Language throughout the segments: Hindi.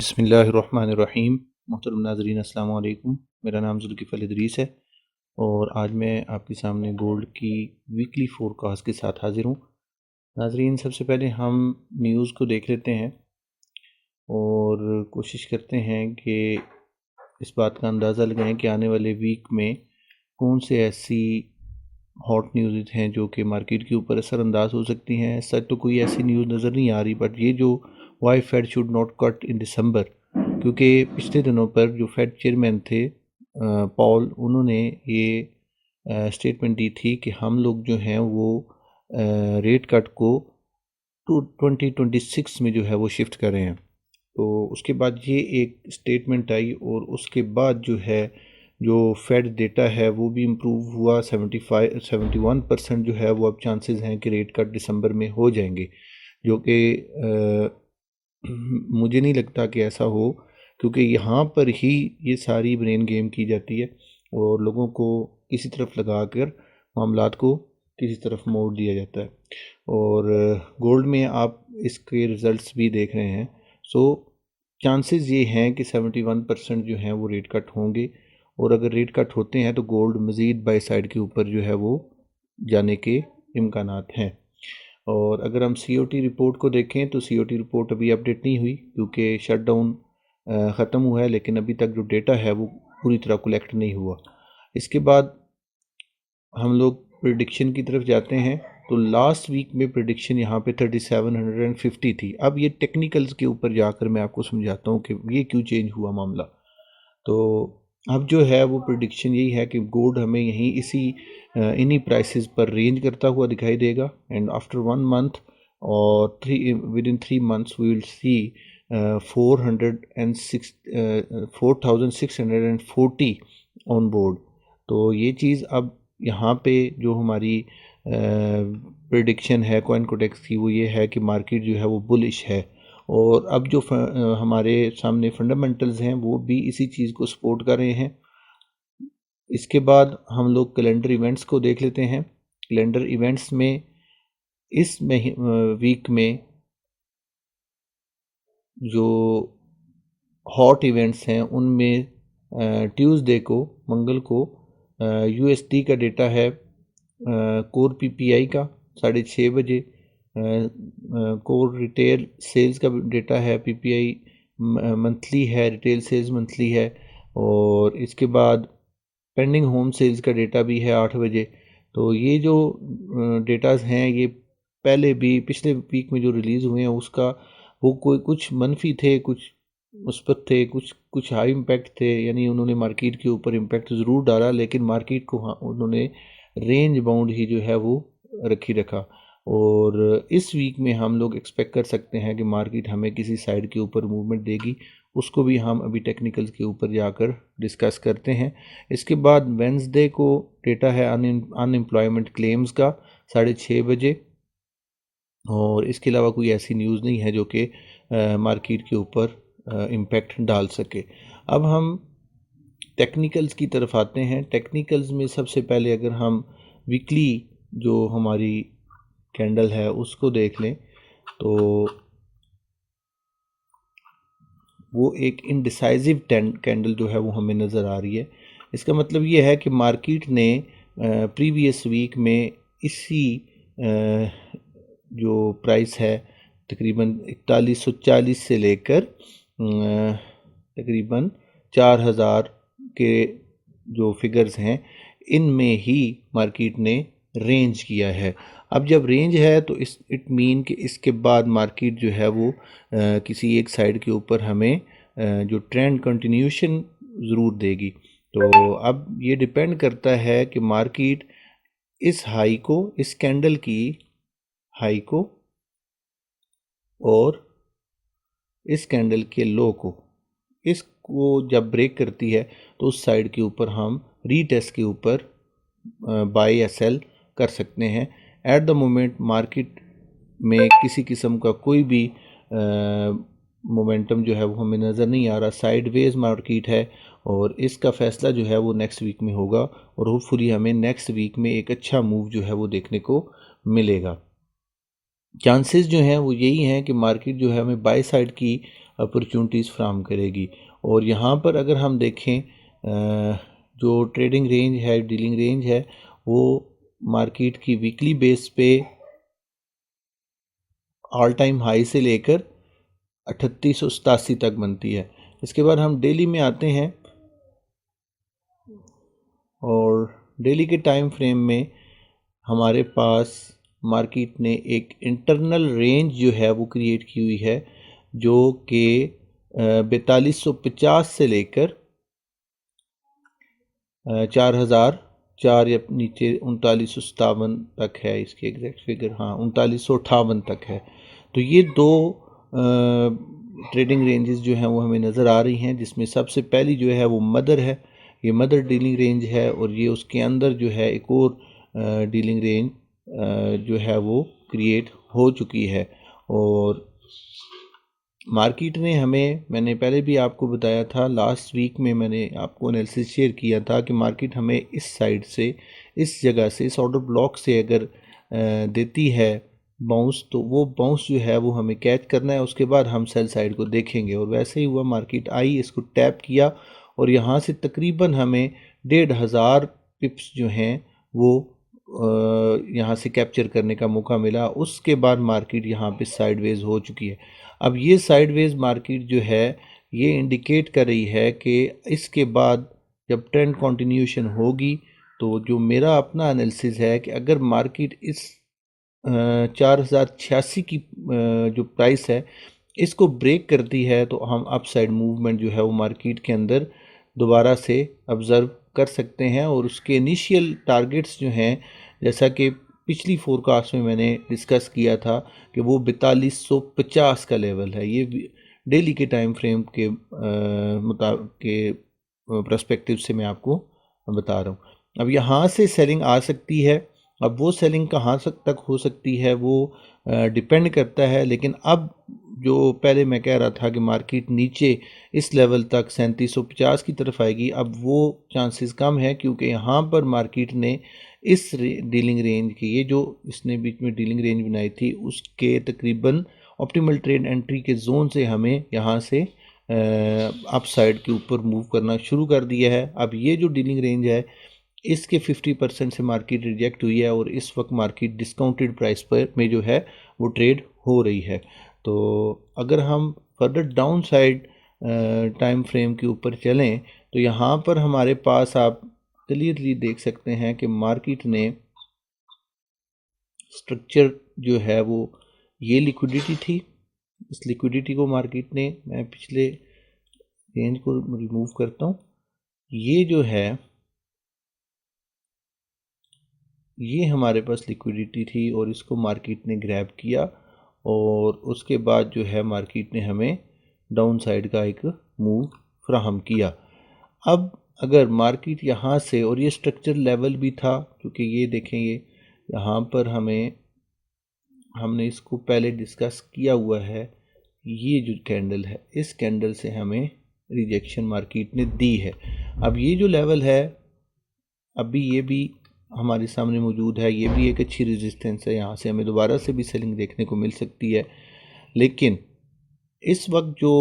बिस्मिल्लाहिर्रहमानिर्रहीम। मोहतरम नाज़रीन अस्सलाम वालेकुम। मेरा नाम ज़ुल्किफ़ल इदरीस है और आज मैं आपके सामने गोल्ड की वीकली फ़ोरकास्ट के साथ हाज़िर हूँ। नाज़रीन, सबसे पहले हम न्यूज़ को देख लेते हैं और कोशिश करते हैं कि इस बात का अंदाज़ा लगाएं कि आने वाले वीक में कौन से ऐसी हॉट न्यूज़ हैं जो कि मार्केट के ऊपर असरअंदाज हो सकती हैं। सच तो कोई ऐसी न्यूज़ नज़र नहीं आ रही, बट ये जो why Fed should not cut in दिसंबर, क्योंकि पिछले दिनों पर जो फेड चेयरमैन थे पॉल, उन्होंने ये स्टेटमेंट दी थी कि हम लोग जो हैं वो रेट कट को 2026 में जो है वो शिफ्ट कर रहे हैं। तो उसके बाद ये एक स्टेटमेंट आई और उसके बाद जो है जो फेड डेटा है वो भी इम्प्रूव हुआ। 71% जो है वो अब चांसेस हैं कि रेट कट दिसंबर में हो जाएंगे, जो कि मुझे नहीं लगता कि ऐसा हो, क्योंकि यहाँ पर ही ये सारी ब्रेन गेम की जाती है और लोगों को किसी तरफ लगा कर मामलात को किसी तरफ मोड़ दिया जाता है। और गोल्ड में आप इसके रिज़ल्ट्स भी देख रहे हैं। सो चांसेस ये हैं कि 71% जो हैं वो रेट कट होंगे, और अगर रेट कट होते हैं तो गोल्ड मज़ीद बाई साइड के ऊपर जो है वो जाने के इम्कानात हैं। और अगर हम सीओटी रिपोर्ट को देखें तो सीओटी रिपोर्ट अभी अपडेट नहीं हुई, क्योंकि शटडाउन ख़त्म हुआ है, लेकिन अभी तक जो डेटा है वो पूरी तरह कलेक्ट नहीं हुआ। इसके बाद हम लोग प्रिडिक्शन की तरफ जाते हैं तो लास्ट वीक में प्रिडिक्शन यहाँ पे 3750 थी। अब ये टेक्निकल्स के ऊपर जाकर मैं आपको समझाता हूँ कि ये क्यों चेंज हुआ मामला। तो अब जो है वो प्रिडिक्शन यही है कि गोल्ड हमें यहीं इन्हीं प्राइसेस पर रेंज करता हुआ दिखाई देगा, एंड आफ्टर 1 मंथ और within 3 months we will see 4640 on board. तो ये चीज़ अब यहाँ पे जो हमारी प्रिडिक्शन है कॉइन कोडेक्स की, वो ये है कि मार्केट जो है वो बुलिश है। और अब जो हमारे सामने फंडामेंटल्स हैं वो भी इसी चीज़ को सपोर्ट कर रहे हैं। इसके बाद हम लोग कैलेंडर इवेंट्स को देख लेते हैं। कैलेंडर इवेंट्स में इस वीक में जो हॉट इवेंट्स हैं उनमें ट्यूसडे को, मंगल को, यूएसडी का डेटा है कोर पीपीआई का 6:30 बजे। कोर रिटेल सेल्स का डेटा है पीपीआई मंथली है, रिटेल सेल्स मंथली है। और इसके बाद पेंडिंग होम सेल्स का डेटा भी है 8 बजे। तो ये जो डेटाज हैं ये पहले भी पिछले वीक में जो रिलीज़ हुए हैं उसका वो कोई कुछ मनफी थे, कुछ मुस्बत थे, कुछ हाई इम्पैक्ट थे। यानी उन्होंने मार्केट के ऊपर इम्पैक्ट ज़रूर डाला, लेकिन मार्केट को उन्होंने रेंज बाउंड ही जो है वो रखा। और इस वीक में हम लोग एक्सपेक्ट कर सकते हैं कि मार्केट हमें किसी साइड के ऊपर मूवमेंट देगी। उसको भी हम अभी टेक्निकल्स के ऊपर जाकर डिस्कस करते हैं। इसके बाद वेंसडे को डेटा है अनएम्प्लॉयमेंट क्लेम्स का 6:30 बजे। और इसके अलावा कोई ऐसी न्यूज़ नहीं है जो कि मार्केट के ऊपर इम्पैक्ट डाल सके। अब हम टेक्निकल्स की तरफ आते हैं। टेक्निकल्स में सबसे पहले अगर हम वीकली जो हमारी कैंडल है उसको देख लें तो वो एक इनडिसाइजिव कैंडल जो है वो हमें नज़र आ रही है। इसका मतलब ये है कि मार्केट ने प्रीवियस वीक में इसी जो प्राइस है तकरीबन 4140 से लेकर तकरीबन 4000 के जो फिगर्स हैं इनमें ही मार्केट ने रेंज किया है। अब जब रेंज है तो इट मीन कि इसके बाद मार्केट जो है वो किसी एक साइड के ऊपर हमें जो ट्रेंड कंटिन्यूशन ज़रूर देगी। तो अब ये डिपेंड करता है कि मार्केट इस हाई को, इस कैंडल की हाई को और इस कैंडल के लो को, इसको जब ब्रेक करती है तो उस साइड के ऊपर हम रीटेस्ट के ऊपर बाय या सेल कर सकते हैं। एट द मोमेंट मार्केट में किसी किस्म का कोई भी मोमेंटम जो है वो हमें नज़र नहीं आ रहा। साइडवेज मार्केट है और इसका फ़ैसला जो है वो नेक्स्ट वीक में होगा, और होपफुली हमें नेक्स्ट वीक में एक अच्छा मूव जो है वो देखने को मिलेगा। चांसेस जो हैं वो यही हैं कि मार्केट जो है हमें बाय साइड की अपॉर्चुनिटीज़ फ्राहम करेगी। और यहाँ पर अगर हम देखें जो ट्रेडिंग रेंज है, डीलिंग रेंज है, वो मार्केट की वीकली बेस पे ऑल टाइम हाई से लेकर 3887 तक बनती है। इसके बाद हम डेली में आते हैं और डेली के टाइम फ्रेम में हमारे पास मार्केट ने एक इंटरनल रेंज जो है वो क्रिएट की हुई है, जो कि 4250 से लेकर 4004 या नीचे 3957 तक है। इसकी एग्जैक्ट फिगर 3958 तक है। तो ये दो ट्रेडिंग रेंजेस जो हैं वो हमें नज़र आ रही हैं, जिसमें सबसे पहली जो है वो मदर है, ये मदर डीलिंग रेंज है, और ये उसके अंदर जो है एक और डीलिंग रेंज जो है वो क्रिएट हो चुकी है। और मार्केट ने हमें, मैंने पहले भी आपको बताया था, लास्ट वीक में मैंने आपको एनालिसिस शेयर किया था कि मार्केट हमें इस साइड से, इस जगह से, इस ऑर्डर ब्लॉक से अगर देती है बाउंस, तो वो बाउंस जो है वो हमें कैच करना है, उसके बाद हम सेल साइड को देखेंगे। और वैसे ही हुआ, मार्केट आई, इसको टैप किया और यहाँ से तकरीबन हमें 1500 पिप्स जो हैं वो यहाँ से कैप्चर करने का मौका मिला। उसके बाद मार्केट यहाँ पे साइडवेज हो चुकी है। अब ये साइडवेज मार्केट जो है ये इंडिकेट कर रही है कि इसके बाद जब ट्रेंड कंटिन्यूशन होगी, तो जो मेरा अपना एनालिसिस है कि अगर मार्केट इस 4086 की जो प्राइस है इसको ब्रेक करती है, तो हम अपसाइड मूवमेंट जो है वो मार्केट के अंदर दोबारा से ऑब्ज़र्व कर सकते हैं। और उसके इनिशियल टारगेट्स जो हैं, जैसा कि पिछली फोरकास्ट में मैंने डिस्कस किया था कि वो 4250 का लेवल है। ये डेली के टाइम फ्रेम के पर्सपेक्टिव से मैं आपको बता रहा हूँ। अब यहाँ से सेलिंग आ सकती है। अब वो सेलिंग कहाँ तक हो सकती है वो डिपेंड करता है। लेकिन अब जो पहले मैं कह रहा था कि मार्केट नीचे इस लेवल तक 3750 की तरफ आएगी, अब वो चांसेस कम है, क्योंकि यहाँ पर मार्केट ने इस डीलिंग रेंज की, ये जो इसने बीच में डीलिंग रेंज बनाई थी, उसके तकरीबन ऑप्टिमल ट्रेड एंट्री के जोन से हमें यहाँ से अप साइड के ऊपर मूव करना शुरू कर दिया है। अब ये जो डीलिंग रेंज है इसके 50% से मार्केट रिजेक्ट हुई है और इस वक्त मार्केट डिस्काउंटेड प्राइस पर में जो है वो ट्रेड हो रही है। तो अगर हम further down side time frame के ऊपर चलें, तो यहाँ पर हमारे पास आप क्लियरली देख सकते हैं कि मार्केट ने स्ट्रक्चर जो है वो, ये लिक्विडिटी थी, इस लिक्विडिटी को मार्केट ने, मैं पिछले रेंज को रिमूव करता हूँ, ये जो है ये हमारे पास लिक्विडिटी थी और इसको मार्केट ने ग्रैब किया और उसके बाद जो है मार्केट ने हमें डाउन साइड का एक मूव फ्राहम किया। अब अगर मार्केट यहाँ से, और ये स्ट्रक्चर लेवल भी था, क्योंकि ये देखेंगे यहाँ पर हमने इसको पहले डिस्कस किया हुआ है, ये जो कैंडल है इस कैंडल से हमें रिजेक्शन मार्केट ने दी है। अब ये जो लेवल है अभी ये भी हमारे सामने मौजूद है, ये भी एक अच्छी रेजिस्टेंस है, यहाँ से हमें दोबारा से भी सेलिंग देखने को मिल सकती है। लेकिन इस वक्त जो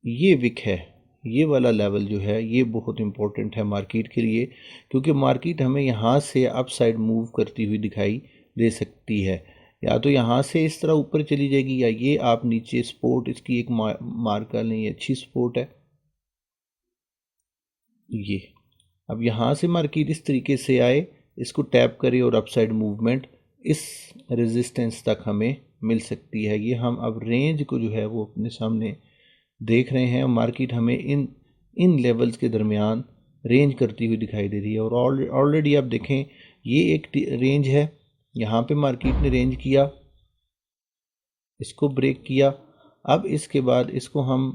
ये विक है, ये वाला लेवल जो है ये बहुत इंपॉर्टेंट है मार्केट के लिए, क्योंकि मार्केट हमें यहाँ से अप साइड मूव करती हुई दिखाई दे सकती है। या तो यहाँ से इस तरह ऊपर चली जाएगी, या ये आप नीचे सपोर्ट इसकी एक मार्क कर लें, ये अच्छी सपोर्ट है ये। अब यहाँ से मार्केट इस तरीके से आए, इसको टैप करे और अपसाइड मूवमेंट इस रेजिस्टेंस तक हमें मिल सकती है। ये हम अब रेंज को जो है वो अपने सामने देख रहे हैं। मार्केट हमें इन लेवल्स के दरमियान रेंज करती हुई दिखाई दे रही है। और ऑलरेडी आप देखें ये एक रेंज है, यहाँ पे मार्केट ने रेंज किया, इसको ब्रेक किया। अब इसके बाद इसको हम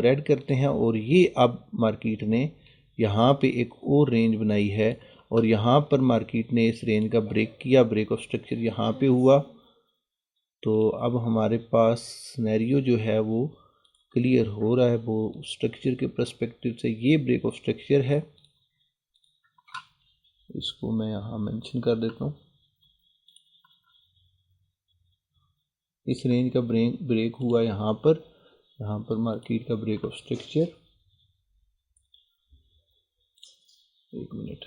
रेड करते हैं और ये अब मार्केट ने यहाँ पे एक और रेंज बनाई है और यहाँ पर मार्केट ने इस रेंज का ब्रेक किया, ब्रेक ऑफ स्ट्रक्चर यहाँ पे हुआ। तो अब हमारे पास सिनेरियो जो है वो क्लियर हो रहा है, वो स्ट्रक्चर के पर्सपेक्टिव से ये ब्रेक ऑफ स्ट्रक्चर है। इसको मैं यहाँ मेंशन कर देता हूँ। इस रेंज का ब्रेक हुआ यहाँ पर, यहाँ पर मार्केट का ब्रेक ऑफ स्ट्रक्चर, एक मिनट,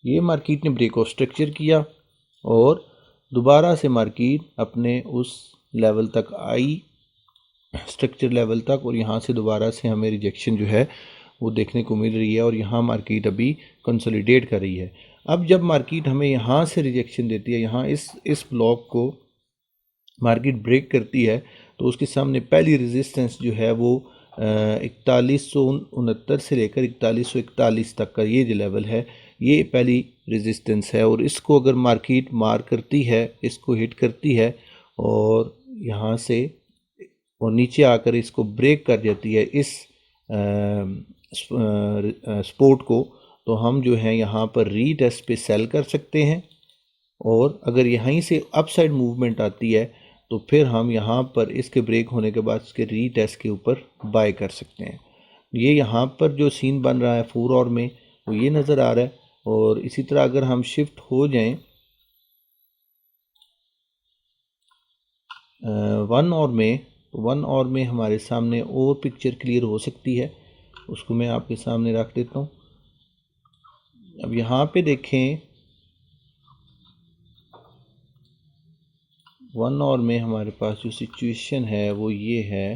ये मार्केट ने ब्रेक ऑफ स्ट्रक्चर किया और दोबारा से मार्केट अपने उस लेवल तक आई, स्ट्रक्चर लेवल तक, और यहाँ से दोबारा से हमें रिजेक्शन जो है वो देखने को मिल रही है और यहाँ मार्केट अभी कंसोलिडेट कर रही है। अब जब मार्केट हमें यहाँ से रिजेक्शन देती है, यहाँ इस ब्लॉक को मार्केट ब्रेक करती है, तो उसके सामने पहली रेजिस्टेंस जो है वो 4169 से लेकर 4141 तक का ये जो लेवल है, ये पहली रेजिस्टेंस है। और इसको अगर मार्केट मार करती है, इसको हिट करती है और यहाँ से और नीचे आकर इसको ब्रेक कर जाती है इस सपोर्ट को, तो हम जो है यहाँ पर रीटेस्ट पे सेल कर सकते हैं। और अगर यहीं से अपसाइड मूवमेंट आती है तो फिर हम यहाँ पर इसके ब्रेक होने के बाद इसके रीटेस्ट के ऊपर बाय कर सकते हैं। ये यहाँ पर जो सीन बन रहा है 4 आवर में वो ये नज़र आ रहा है। और इसी तरह अगर हम शिफ्ट हो जाएं 1 आवर में, तो 1 आवर में हमारे सामने और पिक्चर क्लियर हो सकती है, उसको मैं आपके सामने रख देता हूँ। अब यहाँ पे देखें 1 आवर में हमारे पास जो सिचुएशन है वो ये है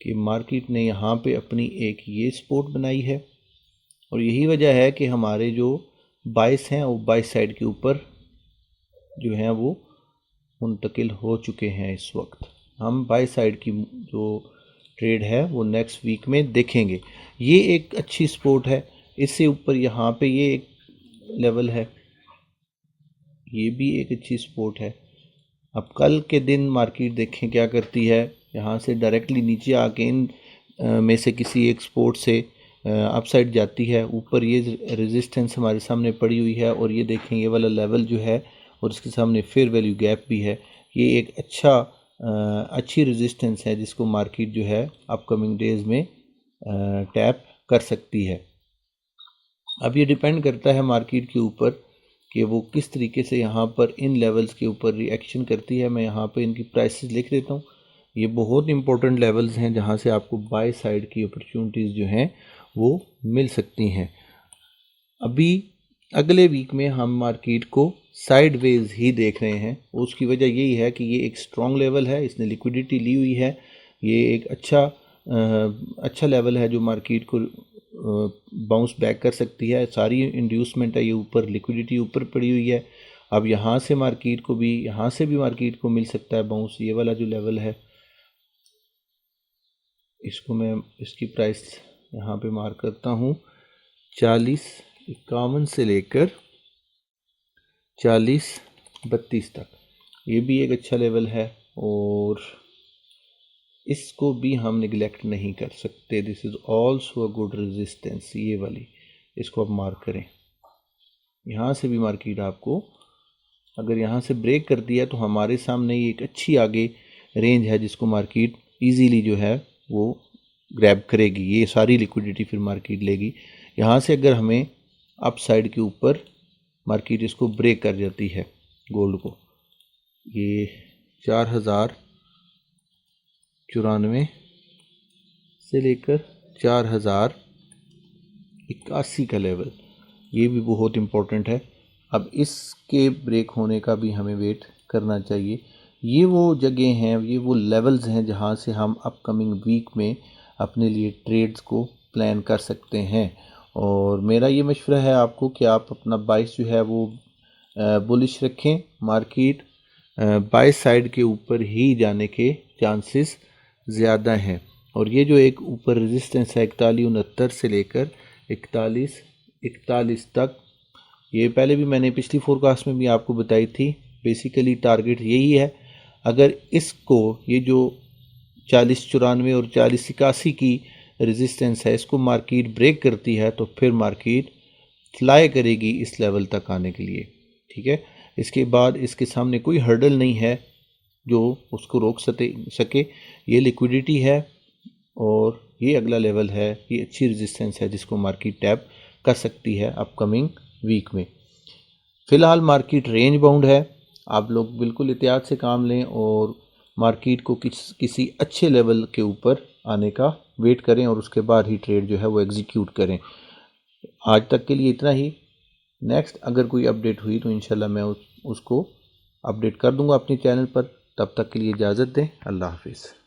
कि मार्केट ने यहाँ पे अपनी एक ये सपोर्ट बनाई है और यही वजह है कि हमारे जो बाइस हैं वो बाइस साइड के ऊपर जो हैं वो मुंतकिल हो चुके हैं। इस वक्त हम बाई साइड की जो ट्रेड है वो नेक्स्ट वीक में देखेंगे। ये एक अच्छी सपोर्ट है, इससे ऊपर यहाँ पे ये एक लेवल है, ये भी एक अच्छी सपोर्ट है। अब कल के दिन मार्केट देखें क्या करती है, यहाँ से डायरेक्टली नीचे आके इन में से किसी एक सपोर्ट से अपसाइड जाती है। ऊपर ये रेजिस्टेंस हमारे सामने पड़ी हुई है और ये देखें ये वाला लेवल जो है और इसके सामने फेयर वैल्यू गैप भी है। ये एक अच्छी रेजिस्टेंस है जिसको मार्केट जो है अपकमिंग डेज में टैप कर सकती है। अब ये डिपेंड करता है मार्केट के ऊपर कि वो किस तरीके से यहाँ पर इन लेवल्स के ऊपर रिएक्शन करती है। मैं यहाँ पे इनकी प्राइसेस लिख देता हूँ। ये बहुत इंपॉर्टेंट लेवल्स हैं जहाँ से आपको बाय साइड की अपॉर्चुनिटीज़ जो हैं वो मिल सकती हैं। अभी अगले वीक में हम मार्केट को साइडवेज ही देख रहे हैं। उसकी वजह यही है कि ये एक स्ट्रॉन्ग लेवल है, इसने लिक्विडिटी ली हुई है, ये एक अच्छा लेवल है जो मार्केट को बाउंस बैक कर सकती है। सारी इंड्यूसमेंट है ये ऊपर, लिक्विडिटी ऊपर पड़ी हुई है। अब यहाँ से मार्केट को भी, यहाँ से भी मार्केट को मिल सकता है बाउंस। ये वाला जो लेवल है इसको मैं इसकी प्राइस यहाँ पे मार्क करता हूँ 40.51 से लेकर 40.32 तक। ये भी एक अच्छा लेवल है और इसको भी हम निगलेक्ट नहीं कर सकते। This is also a good resistance, ये वाली इसको आप मार्क करें। यहाँ से भी मार्केट आपको अगर यहाँ से ब्रेक करती है तो हमारे सामने ये एक अच्छी आगे रेंज है जिसको मार्केट इजीली जो है वो ग्रैब करेगी। ये सारी लिक्विडिटी फिर मार्केट लेगी। यहाँ से अगर हमें अप साइड के ऊपर मार्केट इसको ब्रेक कर जाती है गोल्ड को, ये 4094 से लेकर 4081 का लेवल, ये भी बहुत इम्पोर्टेंट है। अब इसके ब्रेक होने का भी हमें वेट करना चाहिए। ये वो जगह हैं, ये वो लेवल्स हैं जहाँ से हम अपकमिंग वीक में अपने लिए ट्रेड्स को प्लान कर सकते हैं। और मेरा ये मशवरा है आपको कि आप अपना बाइस जो है वो बुलिश रखें। मार्केट बाई साइड के ऊपर ही जाने के चांसेस ज़्यादा हैं। और ये जो एक ऊपर रेजिस्टेंस है 4169 से लेकर 4141 तक, ये पहले भी मैंने पिछली फोरकास्ट में भी आपको बताई थी। बेसिकली टारगेट यही है। अगर इसको, ये जो 4094 और 4081 की रेजिस्टेंस है, इसको मार्केट ब्रेक करती है तो फिर मार्केट फ्लाई करेगी इस लेवल तक आने के लिए। ठीक है, इसके बाद इसके सामने कोई हर्डल नहीं है जो उसको रोक सके। ये लिक्विडिटी है और ये अगला लेवल है, ये अच्छी रेजिस्टेंस है जिसको मार्केट टैप कर सकती है अपकमिंग वीक में। फ़िलहाल मार्केट रेंज बाउंड है, आप लोग बिल्कुल एहतियात से काम लें और मार्केट को किसी अच्छे लेवल के ऊपर आने का वेट करें और उसके बाद ही ट्रेड जो है वो एग्जीक्यूट करें। आज तक के लिए इतना ही। नेक्स्ट अगर कोई अपडेट हुई तो इंशाल्लाह मैं उसको अपडेट कर दूंगा अपने चैनल पर। तब तक के लिए इजाज़त दें। अल्लाह हाफिज़।